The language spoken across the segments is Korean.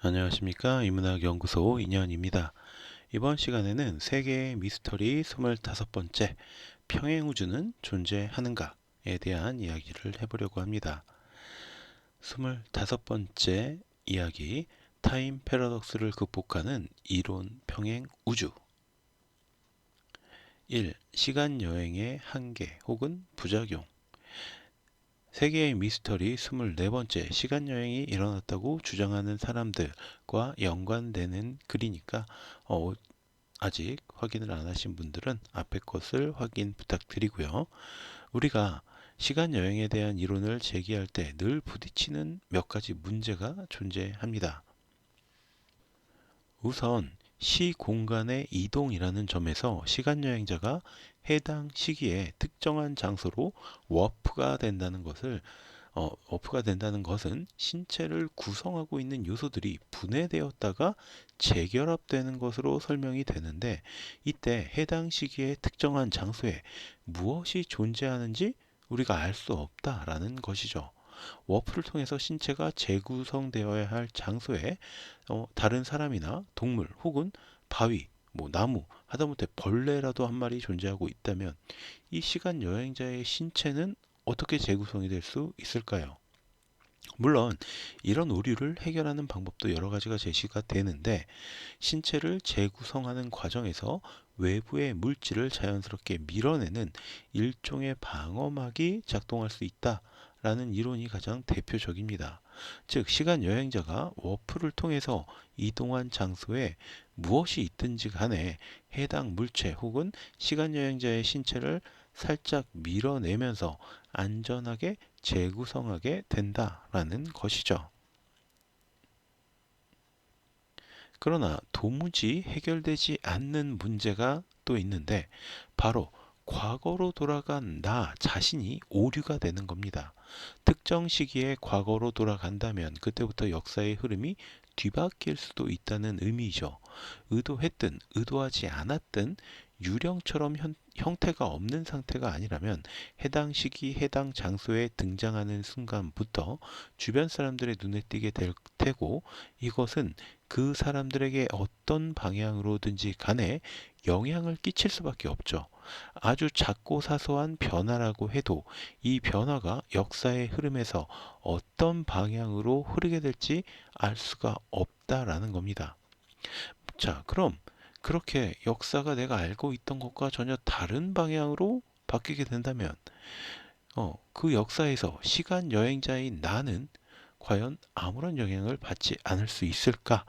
안녕하십니까. 인문학연구소 인현입니다. 이번 시간에는 세계의 미스터리 25번째 평행우주는 존재하는가에 대한 이야기를 해보려고 합니다. 25번째 이야기, 타임 패러독스를 극복하는 이론 평행우주. 1. 시간여행의 한계 혹은 부작용. 세계의 미스터리 24번째 시간여행이 일어났다고 주장하는 사람들과 연관되는 글이니까 아직 확인을 안 하신 분들은 앞에 것을 확인 부탁드리고요. 우리가 시간여행에 대한 이론을 제기할 때 늘 부딪히는 몇 가지 문제가 존재합니다. 우선 시공간의 이동이라는 점에서 시간여행자가 해당 시기에 특정한 장소로 워프가 된다는 것은 신체를 구성하고 있는 요소들이 분해되었다가 재결합되는 것으로 설명이 되는데, 이때 해당 시기에 특정한 장소에 무엇이 존재하는지 우리가 알 수 없다라는 것이죠. 워프를 통해서 신체가 재구성되어야 할 장소에 다른 사람이나 동물 혹은 바위, 나무, 하다못해 벌레라도 한 마리 존재하고 있다면 이 시간 여행자의 신체는 어떻게 재구성이 될 수 있을까요? 물론 이런 오류를 해결하는 방법도 여러 가지가 제시가 되는데, 신체를 재구성하는 과정에서 외부의 물질을 자연스럽게 밀어내는 일종의 방어막이 작동할 수 있다라는 이론이 가장 대표적입니다. 즉, 시간 여행자가 워프를 통해서 이동한 장소에 무엇이 있든지 간에 해당 물체 혹은 시간 여행자의 신체를 살짝 밀어내면서 안전하게 재구성하게 된다라는 것이죠. 그러나 도무지 해결되지 않는 문제가 또 있는데, 바로 과거로 돌아간 나 자신이 오류가 되는 겁니다. 특정 시기에 과거로 돌아간다면 그때부터 역사의 흐름이 뒤바뀔 수도 있다는 의미이죠. 의도했든 의도하지 않았든 유령처럼 형태가 없는 상태가 아니라면 해당 시기 해당 장소에 등장하는 순간부터 주변 사람들의 눈에 띄게 될 테고, 이것은 그 사람들에게 어떤 방향으로든지 간에 영향을 끼칠 수밖에 없죠. 아주 작고 사소한 변화라고 해도 이 변화가 역사의 흐름에서 어떤 방향으로 흐르게 될지 알 수가 없다라는 겁니다. 자, 그럼 그렇게 역사가 내가 알고 있던 것과 전혀 다른 방향으로 바뀌게 된다면 그 역사에서 시간 여행자인 나는 과연 아무런 영향을 받지 않을 수 있을까?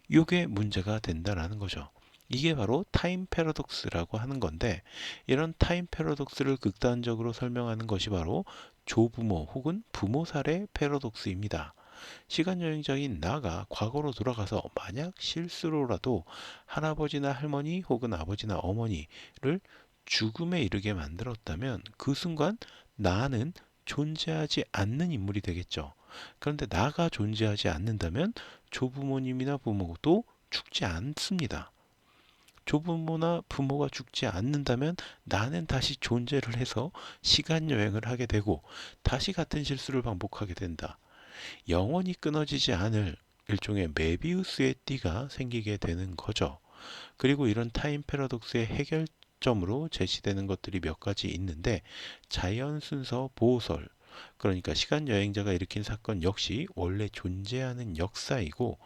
이게 문제가 된다라는 거죠. 이게 바로 타임 패러독스라고 하는 건데, 이런 타임 패러독스를 극단적으로 설명하는 것이 바로 조부모 혹은 부모 살해 패러독스입니다. 시간 여행자인 나가 과거로 돌아가서 만약 실수로라도 할아버지나 할머니 혹은 아버지나 어머니를 죽음에 이르게 만들었다면 그 순간 나는 존재하지 않는 인물이 되겠죠. 그런데 나가 존재하지 않는다면 조부모님이나 부모도 죽지 않습니다. 조부모나 부모가 죽지 않는다면 나는 다시 존재를 해서 시간 여행을 하게 되고 다시 같은 실수를 반복하게 된다. 영원히 끊어지지 않을 일종의 메비우스의 띠가 생기게 되는 거죠. 그리고 이런 타임 패러독스의 해결점으로 제시되는 것들이 몇 가지 있는데, 자연 순서 보호설, 그러니까 시간 여행자가 일으킨 사건 역시 원래 존재하는 역사이고,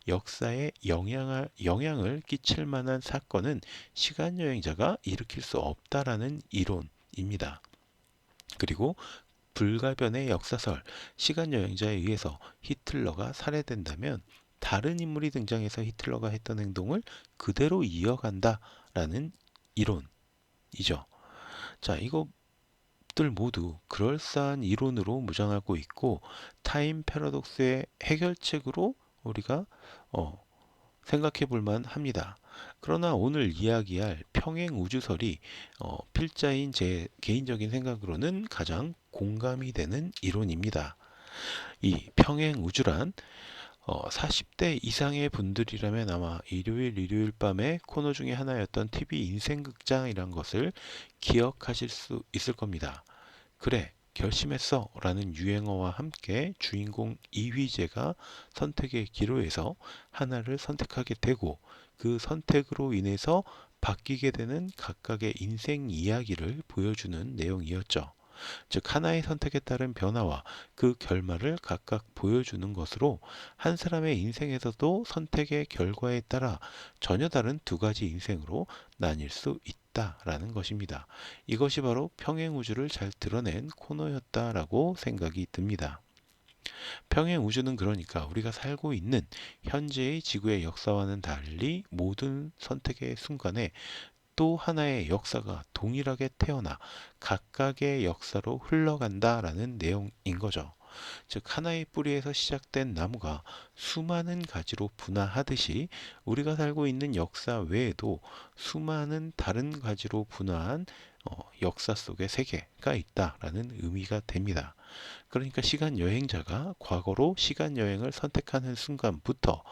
역사에 영향을 끼칠 만한 사건은 시간 여행자가 일으킬 수 없다라는 이론입니다. 그리고 불가변의 역사설, 시간 여행자에 의해서 히틀러가 살해된다면 다른 인물이 등장해서 히틀러가 했던 행동을 그대로 이어간다라는 이론이죠. 자, 이것들 모두 그럴싸한 이론으로 무장하고 있고, 타임 패러독스의 해결책으로 우리가 생각해 볼 만합니다. 그러나 오늘 이야기할 평행 우주설이 필자인 제 개인적인 생각으로는 가장 공감이 되는 이론입니다. 이 평행 우주란 40대 이상의 분들이라면 아마 일요일 밤의 코너 중에 하나였던 TV 인생극장이란 것을 기억하실 수 있을 겁니다. 그래, 결심했어 라는 유행어와 함께 주인공 이휘재가 선택의 기로에서 하나를 선택하게 되고 그 선택으로 인해서 바뀌게 되는 각각의 인생 이야기를 보여주는 내용이었죠. 즉 하나의 선택에 따른 변화와 그 결말을 각각 보여주는 것으로 한 사람의 인생에서도 선택의 결과에 따라 전혀 다른 두 가지 인생으로 나뉠 수 있다라는 것입니다. 이것이 바로 평행우주를 잘 드러낸 코너였다라고 생각이 듭니다. 평행우주는 그러니까 우리가 살고 있는 현재의 지구의 역사와는 달리 모든 선택의 순간에 또 하나의 역사가 동일하게 태어나 각각의 역사로 흘러간다라는 내용인 거죠. 즉 하나의 뿌리에서 시작된 나무가 수많은 가지로 분화하듯이 우리가 살고 있는 역사 외에도 수많은 다른 가지로 분화한 역사 속의 세계가 있다라는 의미가 됩니다. 그러니까 시간 여행자가 과거로 시간 여행을 선택하는 순간부터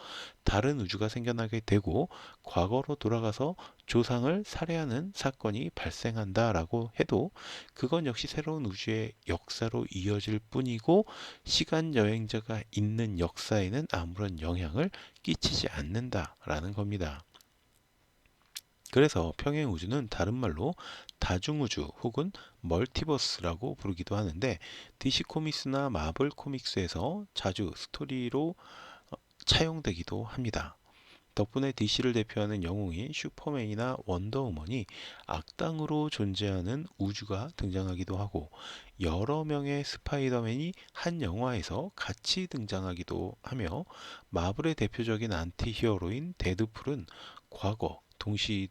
다른 우주가 생겨나게 되고 과거로 돌아가서 조상을 살해하는 사건이 발생한다라고 해도 그건 역시 새로운 우주의 역사로 이어질 뿐이고 시간 여행자가 있는 역사에는 아무런 영향을 끼치지 않는다라는 겁니다. 그래서 평행우주는 다른 말로 다중우주 혹은 멀티버스라고 부르기도 하는데 DC 코믹스나 마블 코믹스에서 자주 스토리로 차용되기도 합니다. 덕분에 DC를 대표하는 영웅인 슈퍼맨이나 원더우먼이 악당으로 존재하는 우주가 등장하기도 하고 여러 명의 스파이더맨이 한 영화에서 같이 등장하기도 하며 마블의 대표적인 안티 히어로인 데드풀은 과거 동시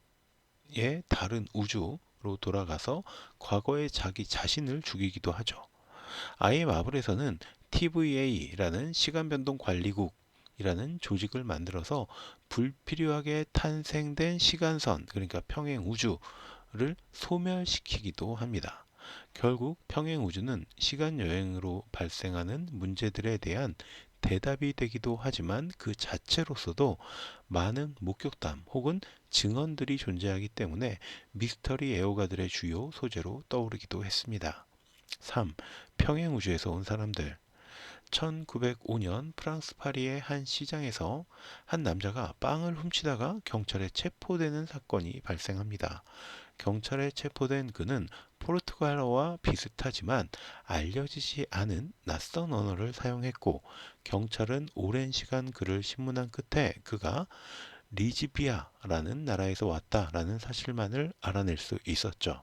다른 우주로 돌아가서 과거의 자기 자신을 죽이기도 하죠. 아예 마블에서는 TVA라는 시간변동 관리국이라는 조직을 만들어서 불필요하게 탄생된 시간선, 그러니까 평행 우주를 소멸시키기도 합니다. 결국 평행 우주는 시간 여행으로 발생하는 문제들에 대한 대답이 되기도 하지만 그 자체로서도 많은 목격담 혹은 증언들이 존재하기 때문에 미스터리 애호가들의 주요 소재로 떠오르기도 했습니다. 3. 평행우주에서 온 사람들. 1905년 프랑스 파리의 한 시장에서 한 남자가 빵을 훔치다가 경찰에 체포되는 사건이 발생합니다. 경찰에 체포된 그는 포르투갈어와 비슷하지만 알려지지 않은 낯선 언어를 사용했고 경찰은 오랜 시간 그를 신문한 끝에 그가 리즈비아라는 나라에서 왔다라는 사실만을 알아낼 수 있었죠.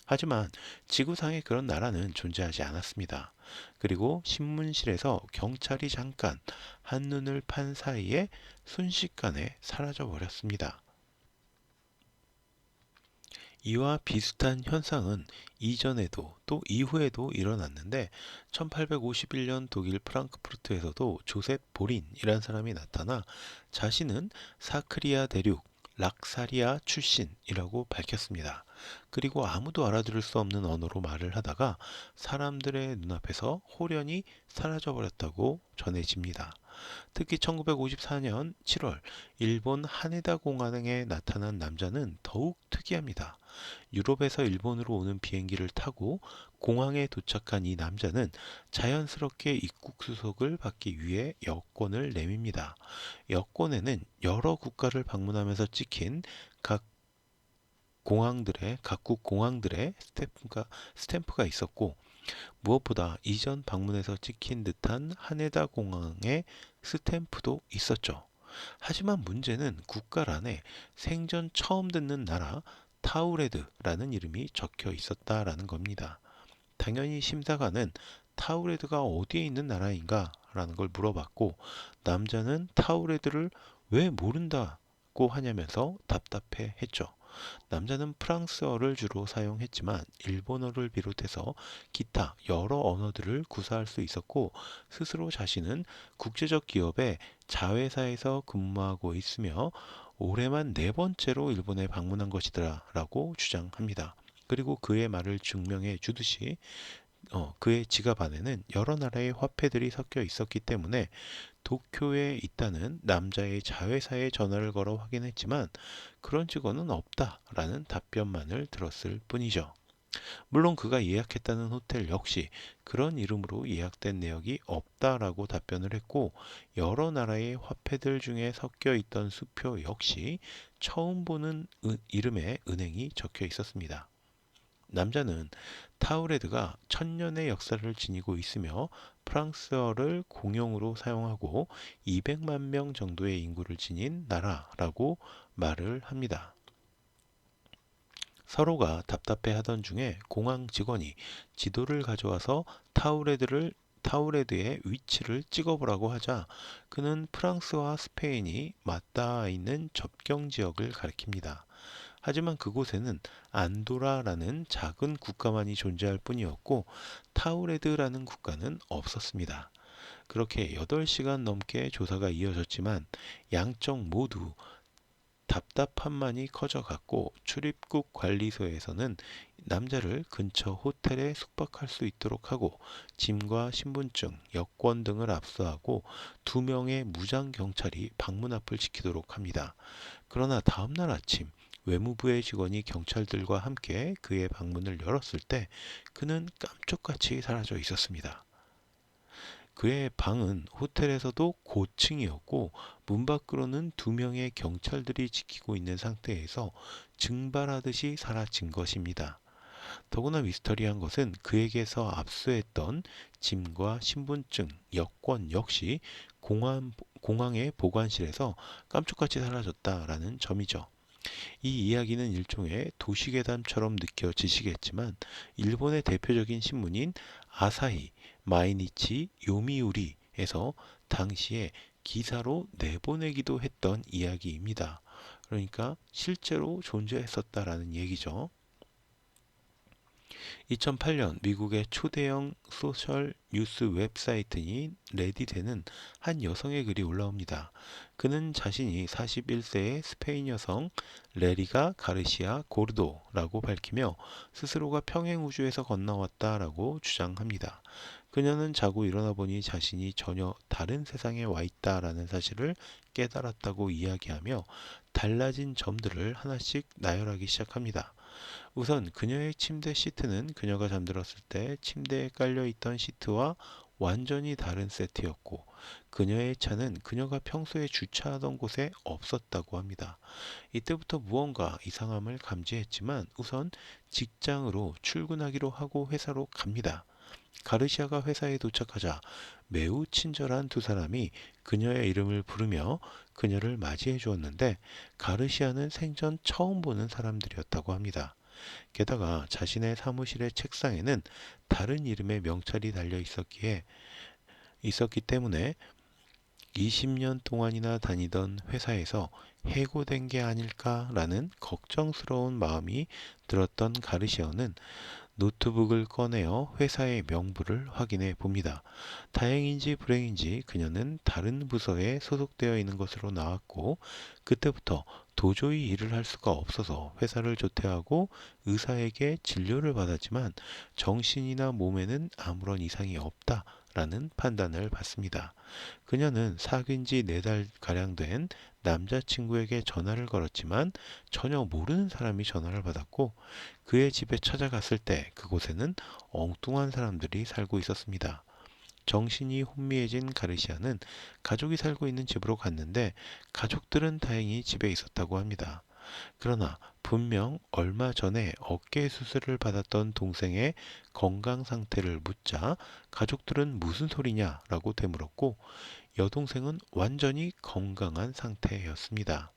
하지만 지구상에 그런 나라는 존재하지 않았습니다. 그리고 신문실에서 경찰이 잠깐 한눈을 판 사이에 순식간에 사라져 버렸습니다. 이와 비슷한 현상은 이전에도 또 이후에도 일어났는데 1851년 독일 프랑크푸르트에서도 조셉 보린이란 사람이 나타나 자신은 사크리아 대륙 락사리아 출신이라고 밝혔습니다. 그리고 아무도 알아들을 수 없는 언어로 말을 하다가 사람들의 눈앞에서 홀연히 사라져버렸다고 전해집니다. 특히 1954년 7월 일본 하네다 공항에 나타난 남자는 더욱 특이합니다. 유럽에서 일본으로 오는 비행기를 타고 공항에 도착한 이 남자는 자연스럽게 입국 수속을 받기 위해 여권을 내밉니다. 여권에는 여러 국가를 방문하면서 찍힌 각국 공항들의 스탬프가 있었고 무엇보다 이전 방문에서 찍힌 듯한 하네다 공항의 스탬프도 있었죠. 하지만 문제는 국가란에 생전 처음 듣는 나라 타우레드라는 이름이 적혀 있었다라는 겁니다. 당연히 심사관은 타우레드가 어디에 있는 나라인가? 라는 걸 물어봤고 남자는 타우레드를 왜 모른다고 하냐면서 답답해 했죠. 남자는 프랑스어를 주로 사용했지만 일본어를 비롯해서 기타 여러 언어들을 구사할 수 있었고 스스로 자신은 국제적 기업의 자회사에서 근무하고 있으며 올해만 네 번째로 일본에 방문한 것이다라고 주장합니다. 그리고 그의 말을 증명해 주듯이 그의 지갑 안에는 여러 나라의 화폐들이 섞여 있었기 때문에 도쿄에 있다는 남자의 자회사에 전화를 걸어 확인했지만 그런 직원은 없다라는 답변만을 들었을 뿐이죠. 물론 그가 예약했다는 호텔 역시 그런 이름으로 예약된 내역이 없다라고 답변을 했고, 여러 나라의 화폐들 중에 섞여 있던 수표 역시 처음 보는 이름의 은행이 적혀 있었습니다. 남자는 타우레드가 천년의 역사를 지니고 있으며 프랑스어를 공용으로 사용하고 200만 명 정도의 인구를 지닌 나라라고 말을 합니다. 서로가 답답해 하던 중에 공항 직원이 지도를 가져와서 타우레드의 위치를 찍어보라고 하자, 그는 프랑스와 스페인이 맞닿아 있는 접경 지역을 가리킵니다. 하지만 그곳에는 안도라라는 작은 국가만이 존재할 뿐이었고 타우레드라는 국가는 없었습니다. 그렇게 8시간 넘게 조사가 이어졌지만 양쪽 모두 답답함만이 커져갔고, 출입국 관리소에서는 남자를 근처 호텔에 숙박할 수 있도록 하고 짐과 신분증, 여권 등을 압수하고 2명의 무장 경찰이 방문 앞을 지키도록 합니다. 그러나 다음날 아침 외무부의 직원이 경찰들과 함께 그의 방문을 열었을 때 그는 깜짝같이 사라져 있었습니다. 그의 방은 호텔에서도 고층이었고 문 밖으로는 2명의 경찰들이 지키고 있는 상태에서 증발하듯이 사라진 것입니다. 더구나 미스터리한 것은 그에게서 압수했던 짐과 신분증, 여권 역시 공항의 보관실에서 깜짝같이 사라졌다라는 점이죠. 이 이야기는 일종의 도시괴담처럼 느껴지시겠지만, 일본의 대표적인 신문인 아사히, 마이니치, 요미우리에서 당시에 기사로 내보내기도 했던 이야기입니다. 그러니까 실제로 존재했었다라는 얘기죠. 2008년 미국의 초대형 소셜 뉴스 웹사이트인 레딧에는 한 여성의 글이 올라옵니다. 그는 자신이 41세의 스페인 여성 레리가 가르시아 고르도라고 밝히며 스스로가 평행우주에서 건너왔다라고 주장합니다. 그녀는 자고 일어나 보니 자신이 전혀 다른 세상에 와 있다라는 사실을 깨달았다고 이야기하며 달라진 점들을 하나씩 나열하기 시작합니다. 우선 그녀의 침대 시트는 그녀가 잠들었을 때 침대에 깔려 있던 시트와 완전히 다른 세트였고, 그녀의 차는 그녀가 평소에 주차하던 곳에 없었다고 합니다. 이때부터 무언가 이상함을 감지했지만 우선 직장으로 출근하기로 하고 회사로 갑니다. 가르시아가 회사에 도착하자 매우 친절한 2사람이 그녀의 이름을 부르며 그녀를 맞이해 주었는데, 가르시아는 생전 처음 보는 사람들이었다고 합니다. 게다가 자신의 사무실의 책상에는 다른 이름의 명찰이 달려 있었기 때문에 20년 동안이나 다니던 회사에서 해고된 게 아닐까라는 걱정스러운 마음이 들었던 가르시아는 노트북을 꺼내어 회사의 명부를 확인해 봅니다. 다행인지 불행인지 그녀는 다른 부서에 소속되어 있는 것으로 나왔고, 그때부터 도저히 일을 할 수가 없어서 회사를 조퇴하고 의사에게 진료를 받았지만 정신이나 몸에는 아무런 이상이 없다라는 판단을 받습니다. 그녀는 사귄 지 4달 가량 된 남자친구에게 전화를 걸었지만 전혀 모르는 사람이 전화를 받았고, 그의 집에 찾아갔을 때 그곳에는 엉뚱한 사람들이 살고 있었습니다. 정신이 혼미해진 가르시아는 가족이 살고 있는 집으로 갔는데 가족들은 다행히 집에 있었다고 합니다. 그러나 분명 얼마 전에 어깨 수술을 받았던 동생의 건강 상태를 묻자 가족들은 무슨 소리냐라고 되물었고, 여동생은 완전히 건강한 상태였습니다.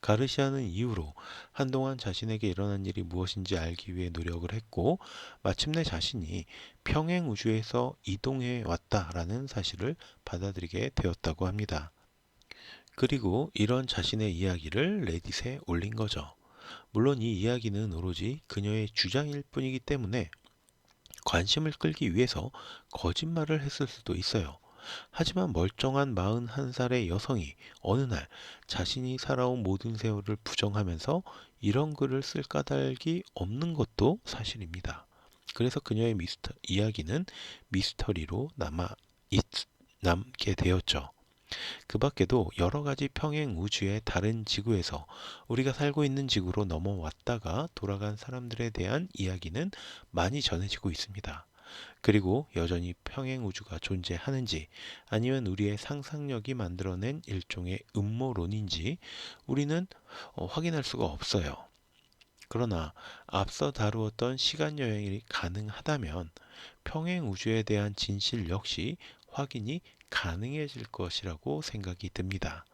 가르시아는 이후로 한동안 자신에게 일어난 일이 무엇인지 알기 위해 노력을 했고, 마침내 자신이 평행 우주에서 이동해 왔다라는 사실을 받아들이게 되었다고 합니다. 그리고 이런 자신의 이야기를 레딧에 올린 거죠. 물론 이 이야기는 오로지 그녀의 주장일 뿐이기 때문에 관심을 끌기 위해서 거짓말을 했을 수도 있어요. 하지만 멀쩡한 41살의 여성이 어느 날 자신이 살아온 모든 세월을 부정하면서 이런 글을 쓸 까닭이 없는 것도 사실입니다. 그래서 그녀의 이야기는 미스터리로 남게 되었죠. 그 밖에도 여러 가지 평행 우주의 다른 지구에서 우리가 살고 있는 지구로 넘어왔다가 돌아간 사람들에 대한 이야기는 많이 전해지고 있습니다. 그리고 여전히 평행 우주가 존재하는지 아니면 우리의 상상력이 만들어낸 일종의 음모론인지 우리는 확인할 수가 없어요. 그러나 앞서 다루었던 시간 여행이 가능하다면 평행 우주에 대한 진실 역시 확인이 가능해질 것이라고 생각이 듭니다.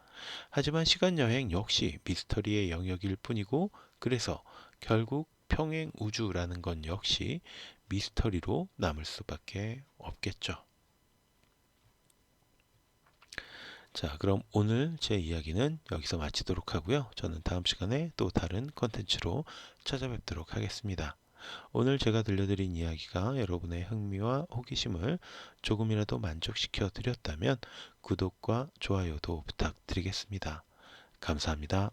하지만 시간 여행 역시 미스터리의 영역일 뿐이고, 그래서 결국 평행 우주라는 건 역시 미스터리로 남을 수밖에 없겠죠. 자, 그럼 오늘 제 이야기는 여기서 마치도록 하고요. 저는 다음 시간에 또 다른 컨텐츠로 찾아뵙도록 하겠습니다. 오늘 제가 들려드린 이야기가 여러분의 흥미와 호기심을 조금이라도 만족시켜 드렸다면 구독과 좋아요도 부탁드리겠습니다. 감사합니다.